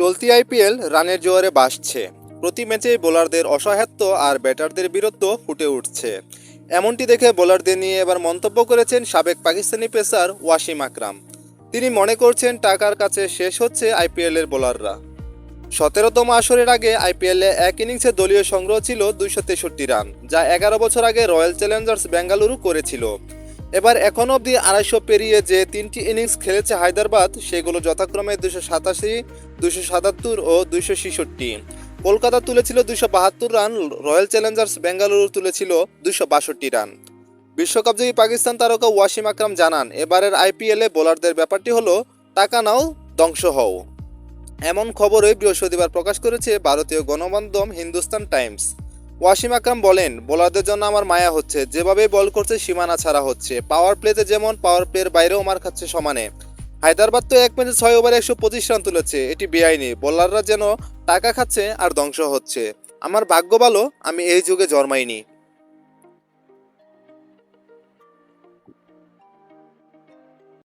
চলতি আইপিএল রানের জোয়ারে ভাসছে। প্রতি ম্যাচেই বোলারদের অসহায়ত্ব আর ব্যাটারদের বীরত্ব ফুটে উঠছে। এমনটি দেখে বোলারদের নিয়ে এবার মন্তব্য করেছেন সাবেক পাকিস্তানি পেসার ওয়াসিম আকরাম। তিনি মনে করছেন টাকার কাছে শেষ হচ্ছে আইপিএলের বোলাররা। 17তম আসরের আগে আইপিএলে এক ইনিংসে দলীয় সংগ্রহ ছিল 263 রান, যা 11 বছর আগে রয়্যাল চ্যালেঞ্জার্স বেঙ্গালুরু করেছিল। এবার এখনও অবধি 250 পেরিয়ে যে তিনটি ইনিংস খেলেছে হায়দ্রাবাদ, সেগুলো যথাক্রমে 287, 277 ও 266। কলকাতা তুলেছিল 272 রান, রয়্যাল চ্যালেঞ্জার্স বেঙ্গালুরু তুলেছিল 262 রান। বিশ্বকাপজয়ী পাকিস্তান তারকা ওয়াসিম আকরাম জানান, এবারের আইপিএলে বোলারদের ব্যাপারটি হলো টাকা নাও, ধ্বংস হও। এমন খবরই বৃহস্পতিবার প্রকাশ করেছে ভারতীয় গণমাধ্যম হিন্দুস্তান টাইমস। ওয়াসিম আকরাম বলেন, বোলারদের জন্য আমার মায়া হচ্ছে। যেভাবে বল করছে সীমানা ছাড়া হচ্ছে। পাওয়ার প্লেতে যেমন, পাওয়ার প্লের বাইরেও মার খাচ্ছে সমানে। হায়দ্রাবাদ তো এক ম্যাচে 6 ওভারে 125 রান তুলেছে, এটি বেআইনি। বোলাররা যেন টাকা খাচ্ছে আর ধ্বংস হচ্ছে। আমার ভাগ্য ভালো আমি এই যুগে জন্মাইনি।